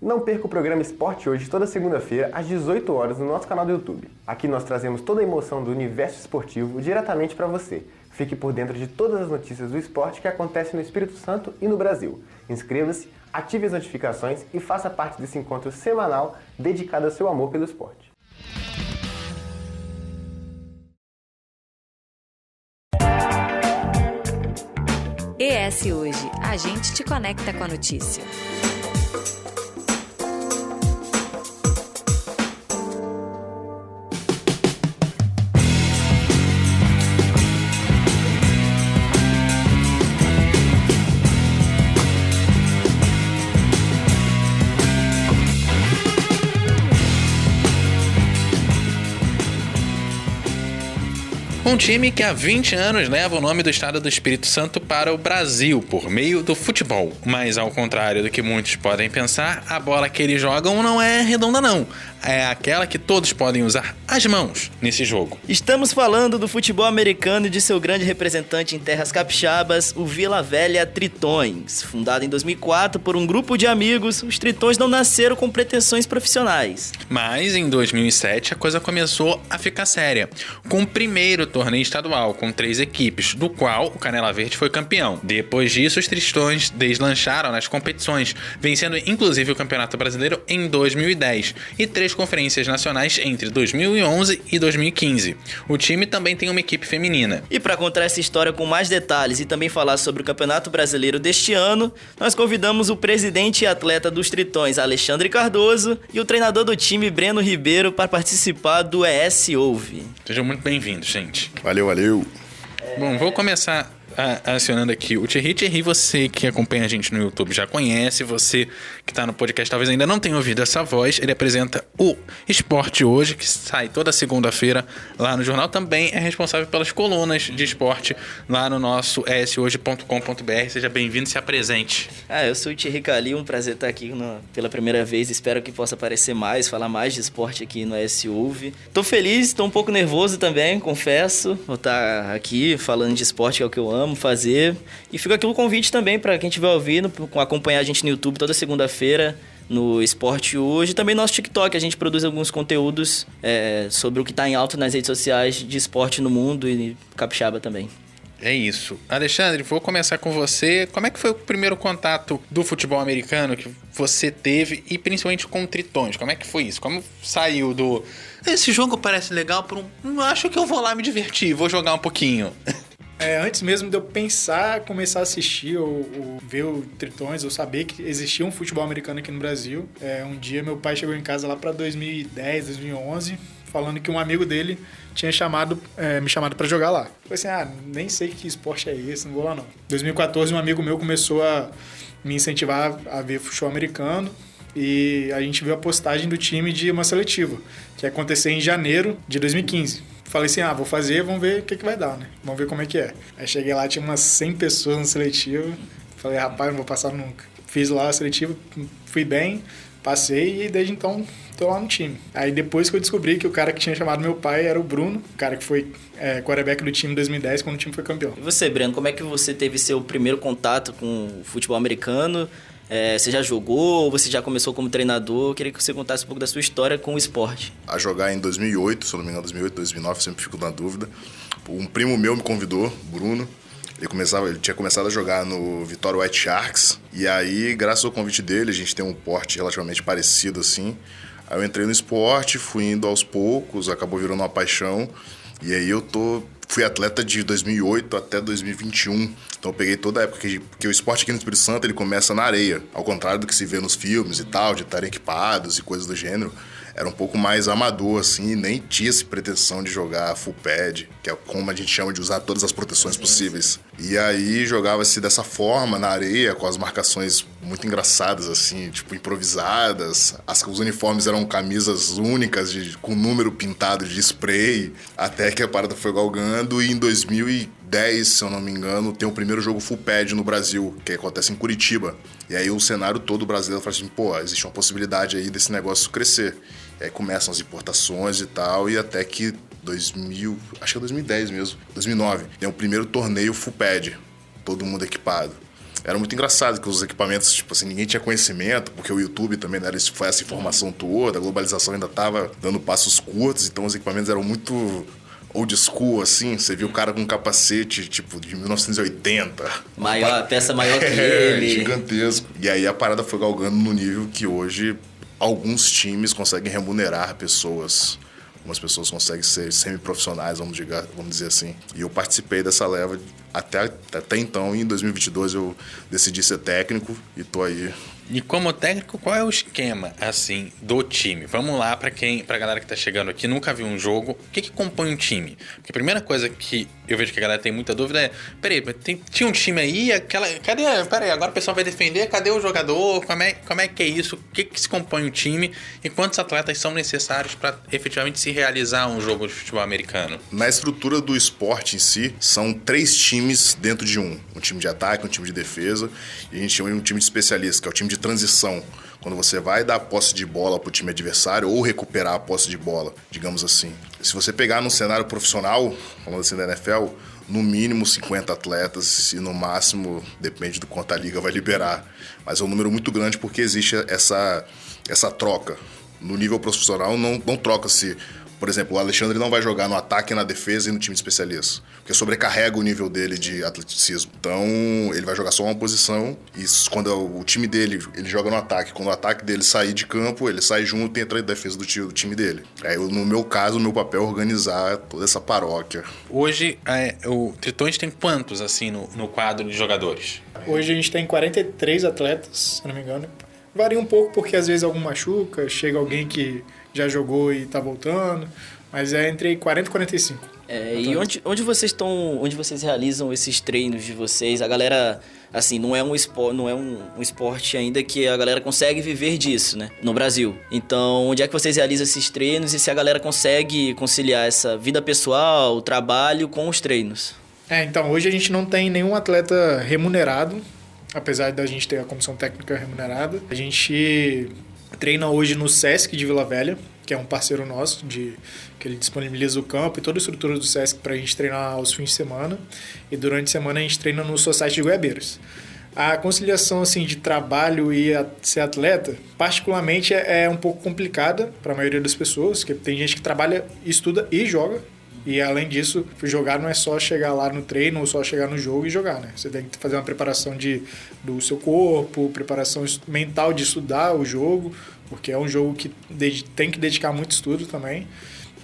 Não perca o programa Esporte Hoje toda segunda-feira às 18 horas no nosso canal do YouTube. Aqui nós trazemos toda a emoção do universo esportivo diretamente para você. Fique por dentro de todas as notícias do esporte que acontecem no Espírito Santo e no Brasil. Inscreva-se, ative as notificações e faça parte desse encontro semanal dedicado ao seu amor pelo esporte. ES Hoje, a gente te conecta com a notícia. Um time que há 20 anos leva o nome do estado do Espírito Santo para o Brasil por meio do futebol. Mas ao contrário do que muitos podem pensar, a bola que eles jogam não é redonda não. É aquela que todos podem usar as mãos nesse jogo. Estamos falando do futebol americano e de seu grande representante em terras capixabas, o Vila Velha Tritões. Fundado em 2004 por um grupo de amigos, os Tritões não nasceram com pretensões profissionais. Mas em 2007 a coisa começou a ficar séria, com o primeiro torneio estadual com 3 equipes, do qual o Canela Verde foi campeão. Depois disso, os Tritões deslancharam nas competições, vencendo inclusive o Campeonato Brasileiro em 2010 e 3 conferências nacionais entre 2011 e 2015. O time também tem uma equipe feminina. E para contar essa história com mais detalhes e também falar sobre o Campeonato Brasileiro deste ano, nós convidamos o presidente e atleta dos Tritões, Alexandre Cardoso, e o treinador do time, Breno Ribeiro, para participar do ES Ouve. Sejam muito bem-vindos, gente. Valeu. Bom, vou começar acionando aqui o Thierry. Thierry, você que acompanha a gente no YouTube já conhece, você que está no podcast talvez ainda não tenha ouvido essa voz. Ele apresenta o Esporte Hoje, que sai toda segunda-feira lá no jornal. Também é responsável pelas colunas de esporte lá no nosso eshoje.com.br. Seja bem-vindo e se apresente. Eu sou o Thierry Calil, um prazer estar aqui pela primeira vez. Espero que possa aparecer mais, falar mais de esporte aqui no ES Ouve. Tô feliz, tô um pouco nervoso também, confesso. Vou estar aqui falando de esporte, que é o que eu amo fazer. E fica aqui o convite também para quem estiver ouvindo, acompanhar a gente no YouTube toda segunda-feira no Esporte Hoje. Também no nosso TikTok, a gente produz alguns conteúdos sobre o que está em alta nas redes sociais de esporte no mundo e capixaba também. É isso. Alexandre, vou começar com você. Como é que foi o primeiro contato do futebol americano que você teve e principalmente com Tritões? Como é que foi isso? Como saiu do... Esse jogo parece legal, acho que eu vou lá me divertir, vou jogar um pouquinho. Antes mesmo de eu pensar, começar a assistir ou ver o Tritões, eu saber que existia um futebol americano aqui no Brasil. Um dia meu pai chegou em casa lá para 2010, 2011, falando que um amigo dele tinha me chamado para jogar lá. Eu falei assim, nem sei que esporte é esse, não vou lá não. Em 2014, um amigo meu começou a me incentivar a ver futebol americano e a gente viu a postagem do time de uma seletiva, que ia acontecer em janeiro de 2015. Falei assim, vou fazer, vamos ver o que vai dar, né? Vamos ver como é que é. Aí cheguei lá, tinha umas 100 pessoas no seletivo. Falei, rapaz, não vou passar nunca. Fiz lá a seletiva, fui bem, passei e desde então tô lá no time. Aí depois que eu descobri que o cara que tinha chamado meu pai era o Bruno, o cara que foi quarterback do time em 2010, quando o time foi campeão. E você, Breno, como é que você teve seu primeiro contato com o futebol americano? Você já jogou? Você já começou como treinador? Eu queria que você contasse um pouco da sua história com o esporte. A jogar em 2008, se eu não me engano, 2008, 2009, sempre fico na dúvida. Um primo meu me convidou, Bruno. Ele tinha começado a jogar no Vitória White Sharks. E aí, graças ao convite dele, a gente tem um porte relativamente parecido assim. Aí eu entrei no esporte, fui indo aos poucos, acabou virando uma paixão. E aí fui atleta de 2008 até 2021. Então eu peguei toda a época porque o esporte aqui no Espírito Santo ele começa na areia. Ao contrário do que se vê nos filmes e tal, de estarem equipados e coisas do gênero. Era um pouco mais amador, assim, nem tinha essa pretensão de jogar full pad, que é como a gente chama de usar todas as proteções possíveis. E aí jogava-se dessa forma, na areia, com as marcações muito engraçadas, assim, tipo, improvisadas. Os uniformes eram camisas únicas, com número pintado de spray, até que a parada foi galgando. E em 2010, se eu não me engano, tem o primeiro jogo full pad no Brasil, que acontece em Curitiba. E aí o cenário todo brasileiro fala assim, existe uma possibilidade aí desse negócio crescer. E aí começam as importações e tal, e até que 2010 mesmo, 2009, tem o primeiro torneio full pad, todo mundo equipado. era muito engraçado que os equipamentos, tipo assim, ninguém tinha conhecimento, porque o YouTube também era foi essa informação toda, a globalização ainda tava dando passos curtos, então os equipamentos eram muito old school, assim. Você viu o cara com um capacete, tipo, de 1980. Maior, peça maior que ele. Gigantesco. E aí a parada foi galgando no nível que hoje alguns times conseguem remunerar pessoas. Algumas pessoas conseguem ser semi-profissionais, vamos dizer assim. E eu participei dessa leva até então. E em 2022 eu decidi ser técnico e tô aí. E como técnico, qual é o esquema, assim, do time? Vamos lá, pra galera que tá chegando aqui, nunca viu um jogo, o que compõe um time? Porque a primeira coisa que eu vejo que a galera tem muita dúvida é, peraí, tinha um time aí, peraí, agora o pessoal vai defender, cadê o jogador? Como é que é isso? O que se compõe um time? E quantos atletas são necessários para efetivamente se realizar um jogo de futebol americano? Na estrutura do esporte em si, são 3 times dentro de um. Um time de ataque, um time de defesa, e a gente chama de um time de especialista, que é o time de transição, quando você vai dar a posse de bola para o time adversário ou recuperar a posse de bola, digamos assim. Se você pegar no cenário profissional, falando assim da NFL, no mínimo 50 atletas e no máximo, depende do quanto a liga vai liberar. Mas é um número muito grande porque existe essa troca. No nível profissional não troca-se. Por exemplo, o Alexandre não vai jogar no ataque, na defesa e no time de especialistas, porque sobrecarrega o nível dele de atleticismo. Então, ele vai jogar só uma posição e quando o time dele, ele joga no ataque. Quando o ataque dele sair de campo, ele sai junto e entra em defesa do time dele. Aí, no meu caso, o meu papel é organizar toda essa paróquia. Hoje, o Tritões tem quantos, assim, no quadro de jogadores? Hoje a gente tem 43 atletas, se não me engano. Varia um pouco porque às vezes algum machuca, chega alguém que já jogou e tá voltando, mas é entre 40 e 45. E onde vocês realizam esses treinos de vocês? A galera, assim, não é um esporte ainda que a galera consegue viver disso, né? No Brasil. Então, onde é que vocês realizam esses treinos e se a galera consegue conciliar essa vida pessoal, o trabalho com os treinos? Então, hoje a gente não tem nenhum atleta remunerado, apesar da gente ter a comissão técnica remunerada. A gente treina hoje no Sesc de Vila Velha, que é um parceiro nosso, que ele disponibiliza o campo e toda a estrutura do Sesc para a gente treinar aos fins de semana. E durante a semana a gente treina no Society de Goiabeiras. A conciliação assim, de trabalho e ser atleta, particularmente, é um pouco complicada para a maioria das pessoas, porque tem gente que trabalha, estuda e joga. E além disso, jogar não é só chegar lá no treino ou só chegar no jogo e jogar, né? Você tem que fazer uma preparação do seu corpo, preparação mental de estudar o jogo, porque é um jogo que tem que dedicar muito estudo também.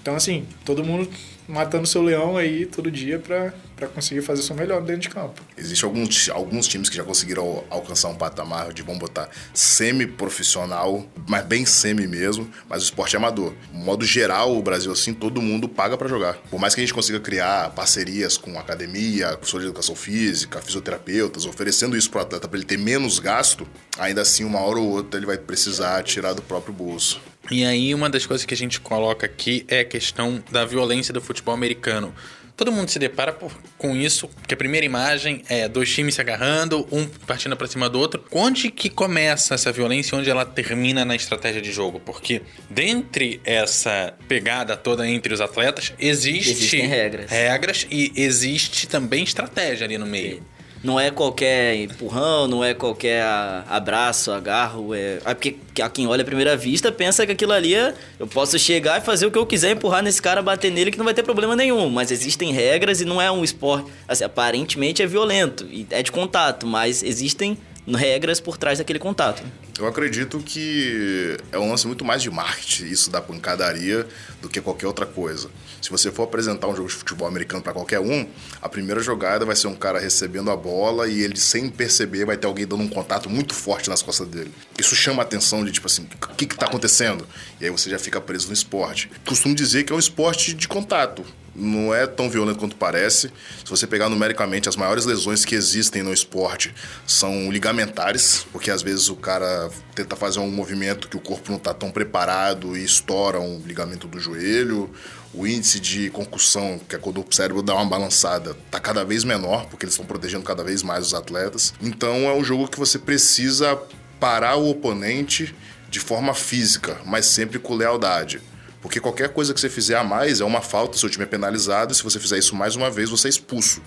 Então, assim, todo mundo matando seu leão aí todo dia para conseguir fazer o seu melhor dentro de campo. Existem alguns times que já conseguiram alcançar um patamar de, vamos botar, semi-profissional, mas bem semi mesmo, mas o esporte é amador. De modo geral, o Brasil, assim, todo mundo paga para jogar. Por mais que a gente consiga criar parcerias com academia, professor de educação física, fisioterapeutas, oferecendo isso para o atleta para ele ter menos gasto, ainda assim, uma hora ou outra, ele vai precisar tirar do próprio bolso. E aí, uma das coisas que a gente coloca aqui é a questão da violência do futebol americano. Todo mundo se depara com isso, porque a primeira imagem é 2 times se agarrando, um partindo pra cima do outro. Onde que começa essa violência e onde ela termina na estratégia de jogo? Porque dentre essa pegada toda entre os atletas, existem regras e existe também estratégia ali no meio. Não é qualquer empurrão, não é qualquer abraço, agarro. Porque quem olha à primeira vista pensa que aquilo ali eu posso chegar e fazer o que eu quiser, empurrar nesse cara, bater nele, que não vai ter problema nenhum. Mas existem regras e não é um esporte. Assim, aparentemente é violento e é de contato, mas existem regras por trás daquele contato. Eu acredito que é um lance muito mais de marketing, isso da pancadaria, do que qualquer outra coisa. Se você for apresentar um jogo de futebol americano para qualquer um, a primeira jogada vai ser um cara recebendo a bola e ele, sem perceber, vai ter alguém dando um contato muito forte nas costas dele. Isso chama a atenção de, tipo assim, o que tá acontecendo? E aí você já fica preso no esporte. Costumo dizer que é um esporte de contato. Não é tão violento quanto parece. Se você pegar numericamente, as maiores lesões que existem no esporte são ligamentares, porque às vezes o cara tenta fazer um movimento que o corpo não está tão preparado e estoura um ligamento do joelho. O índice de concussão, que é quando o cérebro dá uma balançada, está cada vez menor, porque eles estão protegendo cada vez mais os atletas. Então é um jogo que você precisa parar o oponente de forma física, mas sempre com lealdade. Porque qualquer coisa que você fizer a mais é uma falta, seu time é penalizado, e se você fizer isso mais uma vez, você é expulso.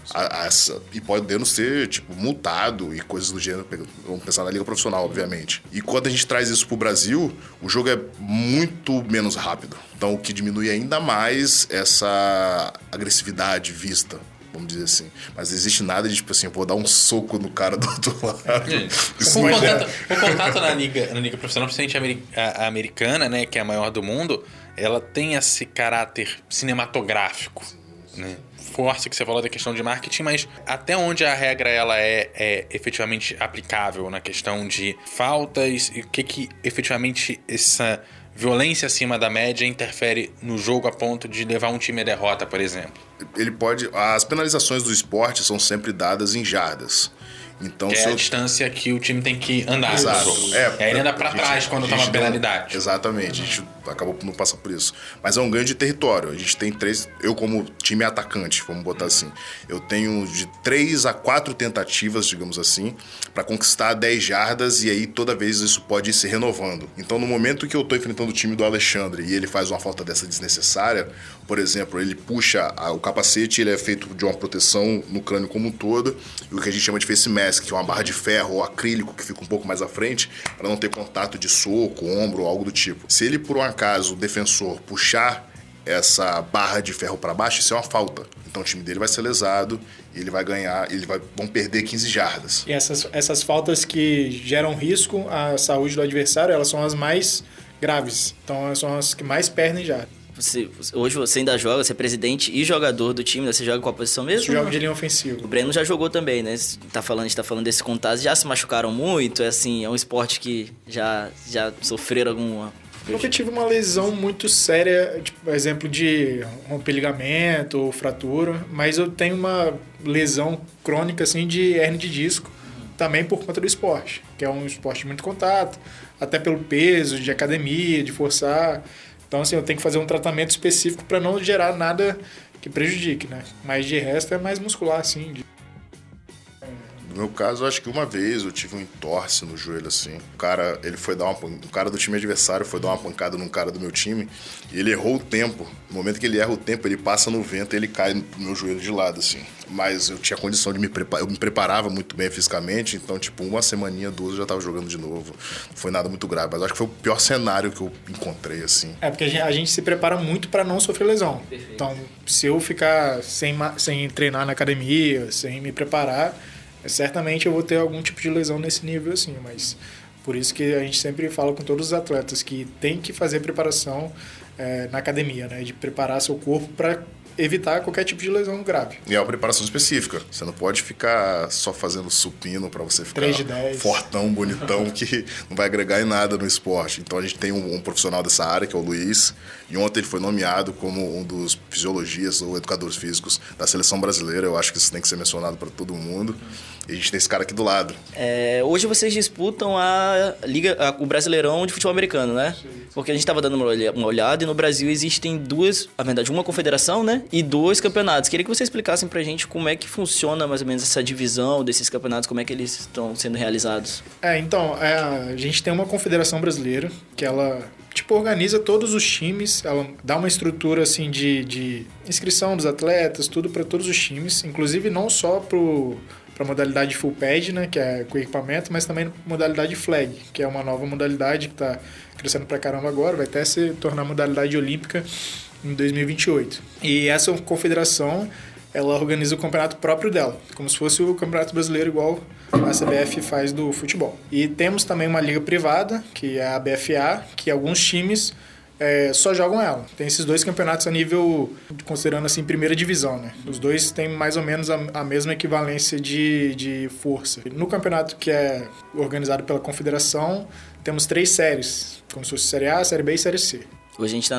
E podendo ser, tipo, multado e coisas do gênero. Vamos pensar na liga profissional, obviamente. E quando a gente traz isso pro Brasil, o jogo é muito menos rápido. Então, o que diminui ainda mais essa agressividade vista, vamos dizer assim. Mas não existe nada de, tipo assim, vou dar um soco no cara do outro lado. O contato na liga profissional, principalmente a americana, né, que é a maior do mundo, ela tem esse caráter cinematográfico, né? Forte que você falou da questão de marketing, mas até onde a regra ela é efetivamente aplicável na questão de faltas e o que efetivamente essa violência acima da média interfere no jogo a ponto de levar um time à derrota, por exemplo? As penalizações do esporte são sempre dadas em jardas. Então, é a distância que o time tem que andar. Exato. Ele anda para trás quando toma penalidade. Exatamente, a gente acabou por não passar por isso. Mas é um ganho de território. A gente tem 3... Eu, como time atacante, vamos botar assim, eu tenho de 3 a 4 tentativas, digamos assim, para conquistar 10 jardas, e aí toda vez isso pode ir se renovando. Então, no momento que eu tô enfrentando o time do Alexandre e ele faz uma falta dessa desnecessária, por exemplo, ele puxa o capacete, ele é feito de uma proteção no crânio como um todo, e o que a gente chama de face mask, que é uma barra de ferro ou acrílico que fica um pouco mais à frente, para não ter contato de soco, ombro ou algo do tipo. Se ele, por um acaso, o defensor puxar essa barra de ferro para baixo, isso é uma falta. Então o time dele vai ser lesado, e ele vai ganhar, vão perder 15 jardas. E essas faltas que geram risco à saúde do adversário, elas são as mais graves. Então são as que mais perdem jardas. Hoje você ainda joga, você é presidente e jogador do time, né? Você joga com a posição mesmo? Eu jogo de linha ofensiva. O Breno já jogou também, né? A gente tá falando desse contato, já se machucaram muito, é um esporte que já sofreram alguma... Nunca tive uma lesão muito séria, tipo, exemplo de romper ligamento ou fratura, mas eu tenho uma lesão crônica assim, de hérnia de disco, também por conta do esporte, que é um esporte de muito contato, até pelo peso, de academia, de forçar. Então, assim, eu tenho que fazer um tratamento específico para não gerar nada que prejudique, né? Mas de resto é mais muscular, assim. No meu caso, eu acho que uma vez eu tive um entorse no joelho, assim. O cara do time adversário foi dar uma pancada num cara do meu time e ele errou o tempo. No momento que ele erra o tempo, ele passa no vento e ele cai no meu joelho de lado, assim. Mas eu tinha condição de eu me preparava muito bem fisicamente, então, tipo, uma semaninha, 2 eu já tava jogando de novo. Não foi nada muito grave, mas acho que foi o pior cenário que eu encontrei, assim. É, porque a gente se prepara muito para não sofrer lesão. Perfeito. Então, se eu ficar sem treinar na academia, sem me preparar, certamente eu vou ter algum tipo de lesão nesse nível, assim, mas por isso que a gente sempre fala com todos os atletas que tem que fazer preparação na academia, né? De preparar seu corpo para evitar qualquer tipo de lesão grave. E é uma preparação específica. Você não pode ficar só fazendo supino para você ficar 3 de 10. Fortão, bonitão, que não vai agregar em nada no esporte. Então a gente tem um profissional dessa área, que é o Luiz, e ontem ele foi nomeado como um dos fisiologistas ou educadores físicos da seleção brasileira. Eu acho que isso tem que ser mencionado para todo mundo. E a gente tem esse cara aqui do lado. Hoje vocês disputam o Brasileirão de futebol americano, né? Sim. Porque a gente estava dando uma olhada e no Brasil existem uma confederação, né? E 2 campeonatos. Queria que você explicassem pra gente como é que funciona mais ou menos essa divisão desses campeonatos, como é que eles estão sendo realizados. Então, a gente tem uma confederação brasileira que ela organiza todos os times, ela dá uma estrutura assim de inscrição dos atletas, tudo para todos os times, inclusive não só para a modalidade full pad, né, que é com equipamento, mas também modalidade flag, que é uma nova modalidade que está crescendo pra caramba agora, vai até se tornar modalidade olímpica em 2028. E essa confederação, ela organiza o campeonato próprio dela, como se fosse o Campeonato Brasileiro igual a CBF faz do futebol. E temos também uma liga privada, que é a BFA, que alguns times só jogam ela. Tem esses 2 campeonatos a nível, considerando assim, primeira divisão, né? Os 2 têm mais ou menos a mesma equivalência de força. No campeonato que é organizado pela confederação, temos 3 séries, como se fosse Série A, Série B e Série C. Hoje a gente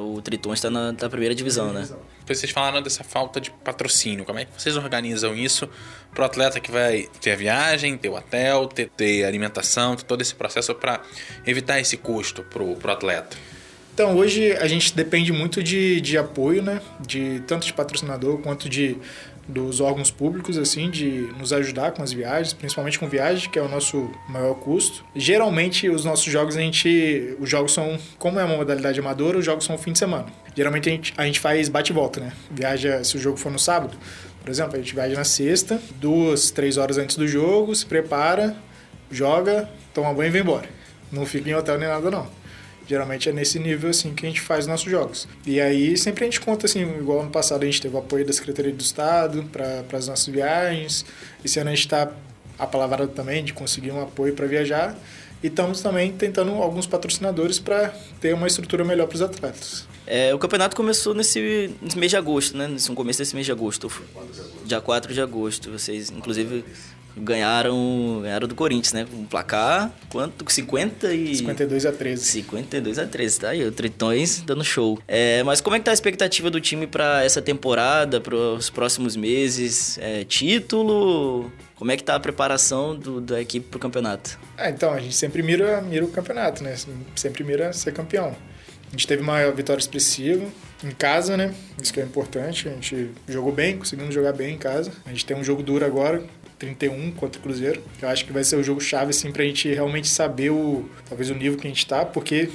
o Triton está na primeira divisão, né? Vocês falaram dessa falta de patrocínio. Como é que vocês organizam isso para o atleta que vai ter a viagem, ter o hotel, ter alimentação, ter todo esse processo para evitar esse custo pro atleta? Então, hoje a gente depende muito de apoio, né? Tanto de patrocinador quanto de dos órgãos públicos, assim, de nos ajudar com as viagens, principalmente com viagem, que é o nosso maior custo. Geralmente, os nossos jogos, os jogos são, como é uma modalidade amadora, os jogos são no fim de semana. Geralmente, a gente faz bate e volta, né? Viaja, se o jogo for no sábado, por exemplo, a gente viaja na sexta, 2, 3 horas antes do jogo, se prepara, joga, toma banho e vem embora. Não fica em hotel nem nada, não. Geralmente é nesse nível assim que a gente faz nossos jogos. E aí sempre a gente conta assim, igual ano passado a gente teve o apoio da Secretaria do Estado para as nossas viagens. Esse ano a gente está apalavrado também de conseguir um apoio para viajar. E estamos também tentando alguns patrocinadores para ter uma estrutura melhor para os atletas. O campeonato começou nesse mês de agosto, né? No começo desse mês de agosto. Dia 4 de agosto. Vocês, inclusive, ganharam do Corinthians, né? Com um placar, quanto? 52-13. 52-13, tá aí. O Tritões dando show. Mas como é que tá a expectativa do time para essa temporada, para os próximos meses? Título? Como é que tá a preparação da equipe pro campeonato? Então, a gente sempre mira o campeonato, né? Sempre mira ser campeão. A gente teve uma vitória expressiva em casa, né? Isso que é importante. A gente jogou bem, conseguimos jogar bem em casa. A gente tem um jogo duro agora, 31 contra o Cruzeiro. Eu acho que vai ser o jogo chave, assim, pra gente realmente saber talvez o nível que a gente tá, porque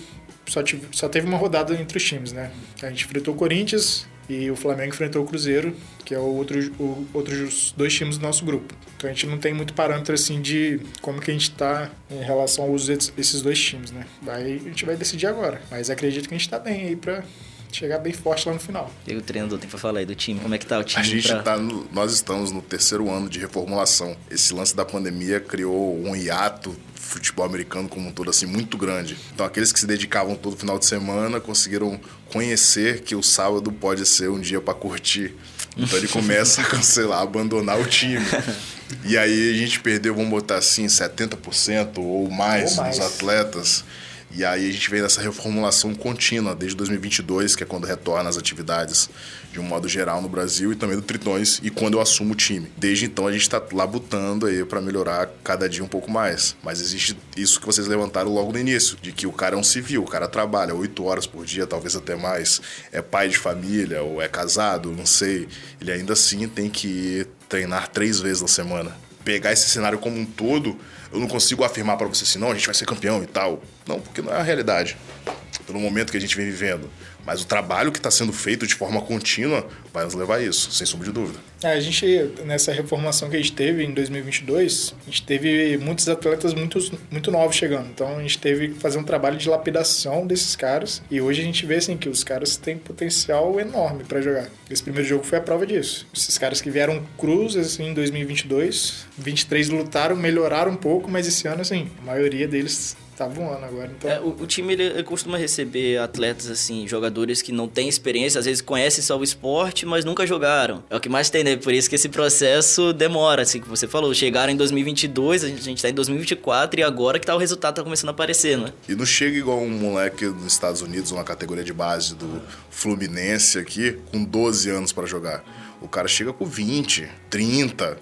só teve uma rodada entre os times, né? A gente enfrentou o Corinthians e o Flamengo enfrentou o Cruzeiro, que é outros 2 times do nosso grupo. Então a gente não tem muito parâmetro assim de como que a gente tá em relação ao uso desses 2 times, né? A gente vai decidir agora, mas acredito que a gente tá bem aí pra chegar bem forte lá no final. E o treinador tem pra falar aí do time, como é que tá o time? Nós estamos no 3º ano de reformulação. Esse lance da pandemia criou um hiato futebol americano como um todo, assim, muito grande. Então, aqueles que se dedicavam todo final de semana conseguiram conhecer que o sábado pode ser um dia para curtir. Então, ele começa a cancelar, abandonar o time. E aí, a gente perdeu, vamos botar assim, 70% ou mais dos atletas. E aí a gente vem nessa reformulação contínua desde 2022, que é quando retorna as atividades de um modo geral no Brasil e também do Tritões, e quando eu assumo o time. Desde então a gente está labutando aí para melhorar cada dia um pouco mais. Mas existe isso que vocês levantaram logo no início, de que o cara é um civil, o cara trabalha 8 horas por dia, talvez até mais, é pai de família ou é casado, não sei. Ele ainda assim tem que ir treinar 3 vezes na semana. Pegar esse cenário como um todo, eu não consigo afirmar para você assim, não, a gente vai ser campeão e tal. Não, porque não é a realidade. Pelo momento que a gente vem vivendo. Mas o trabalho que está sendo feito de forma contínua vai nos levar a isso, sem sombra de dúvida. A gente, nessa reformulação que a gente teve em 2022, a gente teve muitos atletas muito novos chegando. Então, a gente teve que fazer um trabalho de lapidação desses caras. E hoje a gente vê assim, que os caras têm potencial enorme para jogar. Esse primeiro jogo foi a prova disso. Esses caras que vieram cruz assim, em 2022, 23 lutaram, melhoraram um pouco, mas esse ano, assim, a maioria deles tá voando agora. Então... O time ele costuma receber atletas, assim, jogadores que não têm experiência, às vezes conhecem só o esporte, mas nunca jogaram. É o que mais tem, né? Por isso que esse processo demora, assim, que você falou. Chegaram em 2022, a gente tá em 2024 e agora que o resultado tá começando a aparecer, né? E não chega igual um moleque nos Estados Unidos, uma categoria de base do Fluminense aqui, com 12 anos para jogar. O cara chega com 20, 30...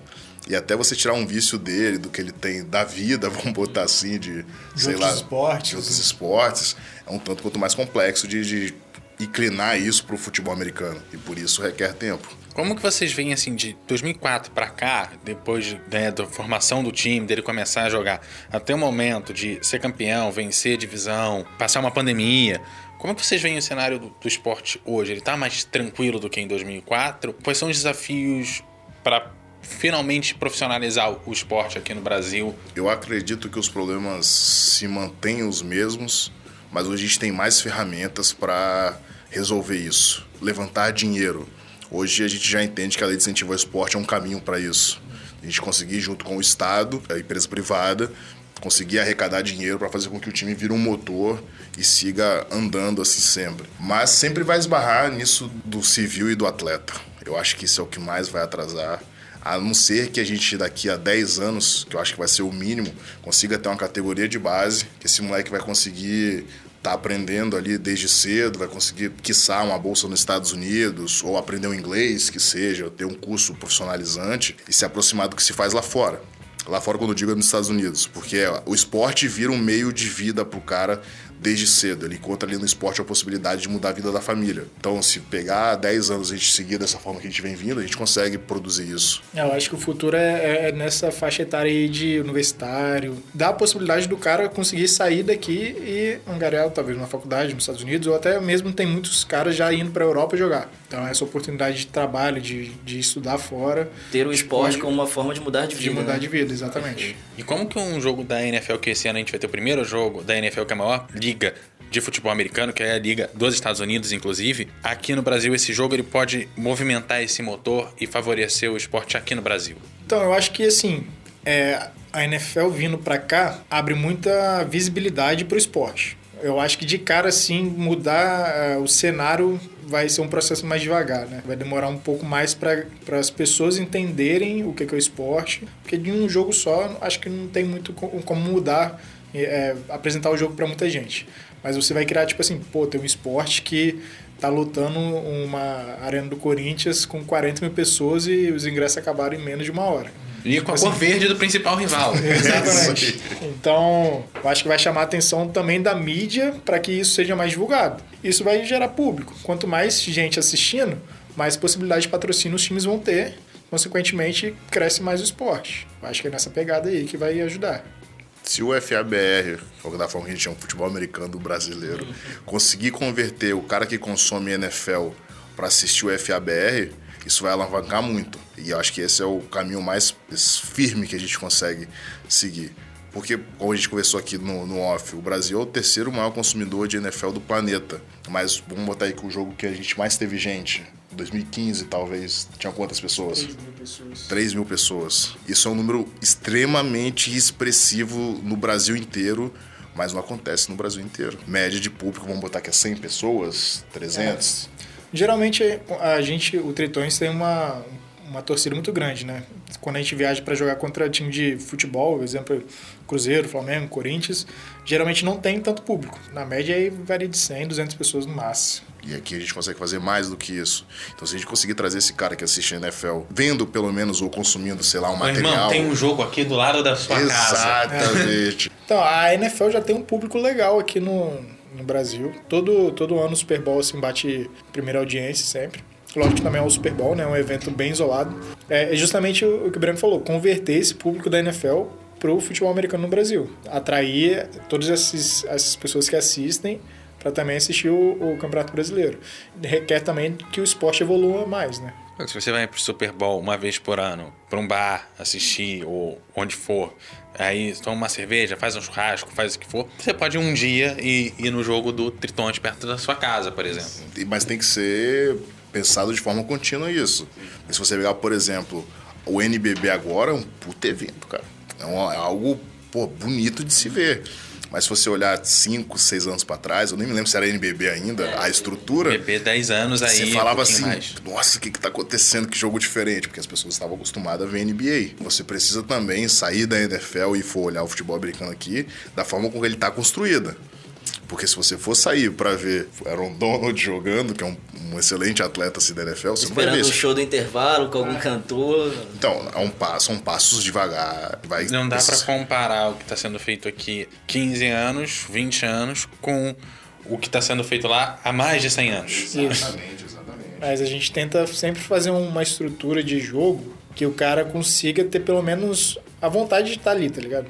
E até você tirar um vício dele, do que ele tem da vida, vamos botar assim, de outros esportes, é um tanto quanto mais complexo de inclinar isso pro futebol americano. E por isso requer tempo. Como que vocês veem, assim, de 2004 para cá, depois da formação do time, dele começar a jogar, até o momento de ser campeão, vencer a divisão, passar uma pandemia... Como que vocês veem o cenário do esporte hoje? Ele tá mais tranquilo do que em 2004? Quais são os desafios para finalmente profissionalizar o esporte aqui no Brasil? Eu acredito que os problemas se mantêm os mesmos, mas hoje a gente tem mais ferramentas para resolver isso. Levantar dinheiro. Hoje a gente já entende que a lei de incentivo ao esporte é um caminho para isso. A gente conseguir, junto com o Estado, a empresa privada, conseguir arrecadar dinheiro para fazer com que o time vire um motor e siga andando assim sempre. Mas sempre vai esbarrar nisso do civil e do atleta. Eu acho que isso é o que mais vai atrasar. A não ser que a gente daqui a 10 anos, que eu acho que vai ser o mínimo, consiga ter uma categoria de base, que esse moleque vai conseguir estar aprendendo ali desde cedo, vai conseguir, quiçá, uma bolsa nos Estados Unidos, ou aprender um inglês, que seja, ter um curso profissionalizante e se aproximar do que se faz lá fora. Lá fora, quando eu digo, é nos Estados Unidos, porque o esporte vira um meio de vida pro cara desde cedo. Ele encontra ali no esporte a possibilidade de mudar a vida da família. Então, se pegar 10 anos e a gente seguir dessa forma que a gente vem vindo, a gente consegue produzir isso. Eu acho que o futuro é nessa faixa etária aí de universitário. Dá a possibilidade do cara conseguir sair daqui e angariar talvez uma faculdade nos Estados Unidos, ou até mesmo tem muitos caras já indo para a Europa jogar. Então, essa oportunidade de trabalho, de estudar fora. Ter o esporte como uma forma de mudar de vida. De mudar né? de vida, exatamente. E como que um jogo da NFL, que esse ano a gente vai ter o primeiro jogo da NFL, que é a maior liga de futebol americano, que é a liga dos Estados Unidos, inclusive, aqui no Brasil esse jogo ele pode movimentar esse motor e favorecer o esporte aqui no Brasil? Então, eu acho que assim, a NFL vindo para cá abre muita visibilidade para o esporte. Eu acho que de cara, assim, mudar o cenário vai ser um processo mais devagar, né? Vai demorar um pouco mais para as pessoas entenderem o que é o esporte, porque de um jogo só, acho que não tem muito como mudar, apresentar o jogo para muita gente. Mas você vai criar, tipo assim, tem um esporte que tá lotando uma arena do Corinthians com 40 mil pessoas e os ingressos acabaram em menos de uma hora. E com a cor verde do principal rival. Exatamente. Então, eu acho que vai chamar a atenção também da mídia para que isso seja mais divulgado. Isso vai gerar público. Quanto mais gente assistindo, mais possibilidade de patrocínio os times vão ter. Consequentemente, cresce mais o esporte. Eu acho que é nessa pegada aí que vai ajudar. Se o FABR, da forma que a gente chama, futebol americano brasileiro, conseguir converter o cara que consome NFL para assistir o FABR, isso vai alavancar muito. E eu acho que esse é o caminho mais firme que a gente consegue seguir. Porque, como a gente conversou aqui no off, o Brasil é o terceiro maior consumidor de NFL do planeta. Mas vamos botar aí que o jogo que a gente mais teve gente, 2015 talvez, tinha quantas pessoas? 3 mil pessoas. 3 mil pessoas. Isso é um número extremamente expressivo no Brasil inteiro, mas não acontece no Brasil inteiro. Média de público, vamos botar que é 100 pessoas, 300. Geralmente, o Tritões tem uma torcida muito grande, né? Quando a gente viaja para jogar contra time de futebol, por exemplo, Cruzeiro, Flamengo, Corinthians, geralmente não tem tanto público. Na média, aí varia de 100, 200 pessoas no máximo. E aqui a gente consegue fazer mais do que isso. Então, se a gente conseguir trazer esse cara que assiste a NFL, vendo pelo menos ou consumindo, sei lá, um material... Irmão, tem um jogo aqui do lado da sua casa. Exatamente. Então, a NFL já tem um público legal aqui no Brasil. Todo ano o Super Bowl assim, bate primeira audiência sempre. Lógico que também é o Super Bowl, né? É um evento bem isolado. É justamente o que o Breno falou, converter esse público da NFL pro futebol americano no Brasil. Atrair todas essas pessoas que assistem para também assistir o Campeonato Brasileiro. Requer também que o esporte evolua mais, né? Se você vai pro Super Bowl uma vez por ano, pra um bar, assistir, ou onde for, aí toma uma cerveja, faz um churrasco, faz o que for, você pode um dia ir no jogo do Tritões perto da sua casa, por exemplo. Mas tem que ser pensado de forma contínua isso. E se você pegar, por exemplo, o NBB agora é um puto evento, cara. É algo, bonito de se ver. Mas se você olhar 5, 6 anos pra trás, eu nem me lembro se era NBB ainda, a estrutura... NBB 10 anos aí, você falava assim, mais. nossa, o que tá acontecendo? Que jogo diferente? Porque as pessoas estavam acostumadas a ver NBA. Você precisa também sair da NFL e for olhar o futebol americano aqui da forma como ele tá construída. Porque se você for sair pra ver Aaron Donald jogando, que é um excelente atleta assim, da NFL, você não vai ver Esperando isso. o show do intervalo com algum cantor. Então, são passos devagar. Não dá pra comparar o que tá sendo feito aqui 15 anos, 20 anos, com o que tá sendo feito lá há mais de 100 anos. Exatamente. Mas a gente tenta sempre fazer uma estrutura de jogo que o cara consiga ter pelo menos a vontade de estar ali, tá ligado?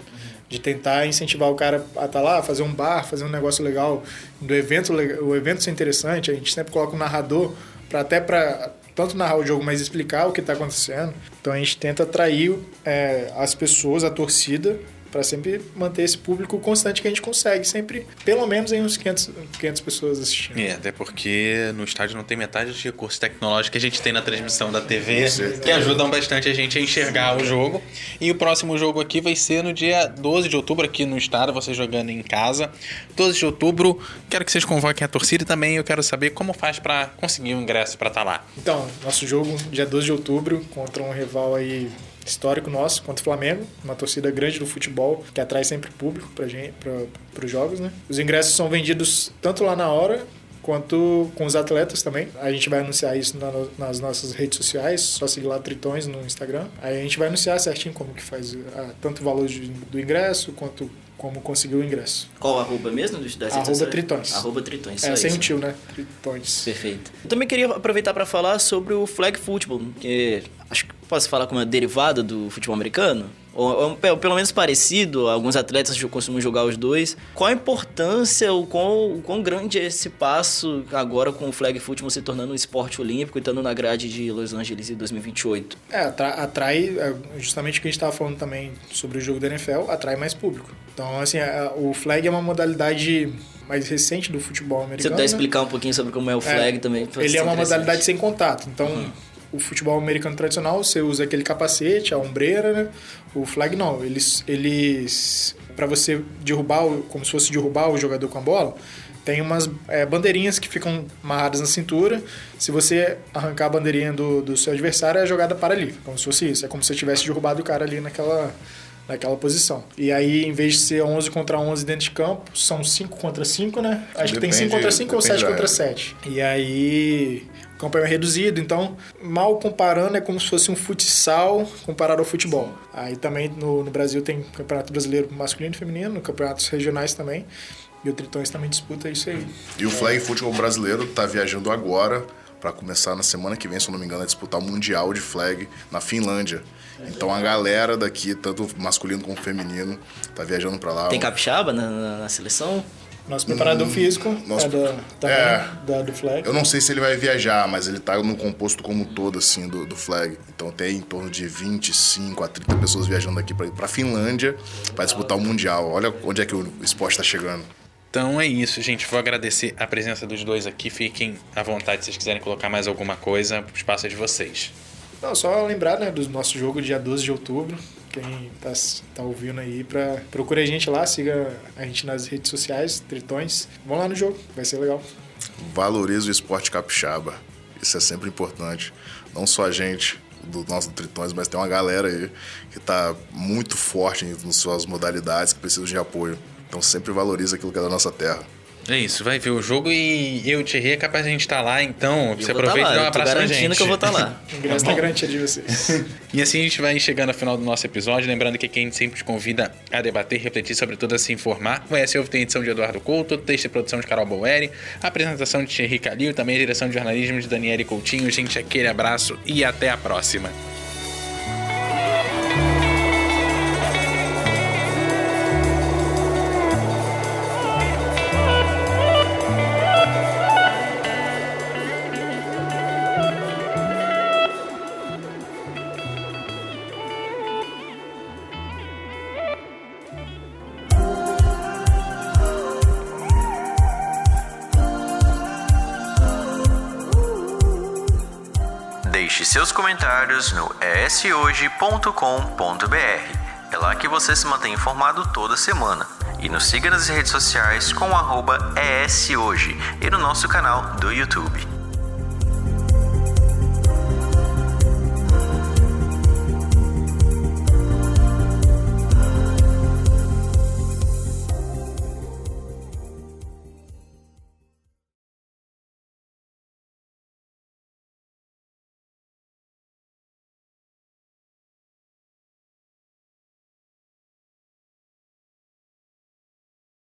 De tentar incentivar o cara a estar lá, fazer um bar, fazer um negócio legal, o evento ser interessante. A gente sempre coloca um narrador para tanto narrar o jogo, mas explicar o que está acontecendo. Então a gente tenta atrair as pessoas, a torcida, para sempre manter esse público constante que a gente consegue. Sempre, pelo menos, em uns 500 pessoas assistindo. Até porque no estádio não tem metade dos recursos tecnológicos que a gente tem na transmissão da TV, que ajudam bastante a gente a enxergar o jogo. E o próximo jogo aqui vai ser no dia 12 de outubro, aqui no estado, você jogando em casa. 12 de outubro, quero que vocês convoquem a torcida e também eu quero saber como faz para conseguir o ingresso para estar lá. Então, nosso jogo, dia 12 de outubro, contra um rival aí histórico nosso, contra o Flamengo, uma torcida grande do futebol, que atrai sempre público para os jogos, né? Os ingressos são vendidos tanto lá na hora, quanto com os atletas também. A gente vai anunciar isso nas nossas redes sociais, só seguir lá Tritões no Instagram. Aí a gente vai anunciar certinho como que faz tanto o valor do ingresso, quanto como conseguir o ingresso. Qual arroba mesmo das redes sociais? Tritões. Tritões. Sem o tio, né? Tritões. Perfeito. Eu também queria aproveitar para falar sobre o flag football, que acho que posso falar como uma derivada do futebol americano, ou pelo menos parecido, alguns atletas costumam jogar os dois. Qual a importância, o quão grande é esse passo agora com o flag football se tornando um esporte olímpico e estando na grade de Los Angeles em 2028? Atrai, justamente o que a gente estava falando também sobre o jogo da NFL, atrai mais público. Então, assim, o flag é uma modalidade mais recente do futebol americano. Você puder explicar um pouquinho sobre como é o flag também? Ele é uma modalidade sem contato. Então, o futebol americano tradicional, você usa aquele capacete, a ombreira, né? O flag não. Eles para você derrubar, como se fosse derrubar o jogador com a bola, tem umas bandeirinhas que ficam amarradas na cintura. Se você arrancar a bandeirinha do seu adversário, a jogada para ali. Como se fosse isso. É como se você tivesse derrubado o cara ali naquela posição. E aí, em vez de ser 11 contra 11 dentro de campo, são 5 contra 5, né? Acho que tem 5 contra 5 ou 7 contra 7. E aí, o campo é reduzido, então, mal comparando, é como se fosse um futsal comparado ao futebol. Aí também no Brasil tem campeonato brasileiro masculino e feminino, campeonatos regionais também. E o Tritões também disputa isso aí. E o flag football brasileiro tá viajando agora para começar na semana que vem, se eu não me engano, a disputar o Mundial de Flag na Finlândia. Então a galera daqui, tanto masculino como feminino, tá viajando para lá. Tem capixaba na seleção? Nosso preparador físico do flag. Eu não sei se ele vai viajar, mas ele tá no composto como um todo, assim, do flag. Então tem em torno de 25 a 30 pessoas viajando aqui pra Finlândia para disputar o Mundial. Olha onde é que o esporte tá chegando. Então é isso, gente. Vou agradecer a presença dos dois aqui. Fiquem à vontade se vocês quiserem colocar mais alguma coisa. O espaço é de vocês. Não, só lembrar, né, do nosso jogo dia 12 de outubro. Quem tá ouvindo aí, procure a gente lá, siga a gente nas redes sociais, Tritões. Vão lá no jogo, vai ser legal. Valorize o esporte capixaba. Isso é sempre importante. Não só a gente do nosso Tritões, mas tem uma galera aí que tá muito forte nas suas modalidades, que precisa de apoio. Então sempre valoriza aquilo que é da nossa terra. É isso, vai ver o jogo e eu e o Thierry é capaz de a gente estar lá, então você vou aproveita tá e dá um lá, abraço pra gente. garantindo que eu vou estar lá. O ingresso tá garantido de vocês. E assim a gente vai chegando ao final do nosso episódio, lembrando que aqui a gente sempre te convida a debater, refletir sobre tudo, a se informar. O ES tem edição de Eduardo Couto, texto e produção de Carol Boeri, apresentação de Thierry Calil, também a direção de jornalismo de Daniele Coutinho. Gente, aquele abraço e até a próxima. Deixe seus comentários no eshoje.com.br. É lá que você se mantém informado toda semana. E nos siga nas redes sociais com @eshoje e no nosso canal do YouTube.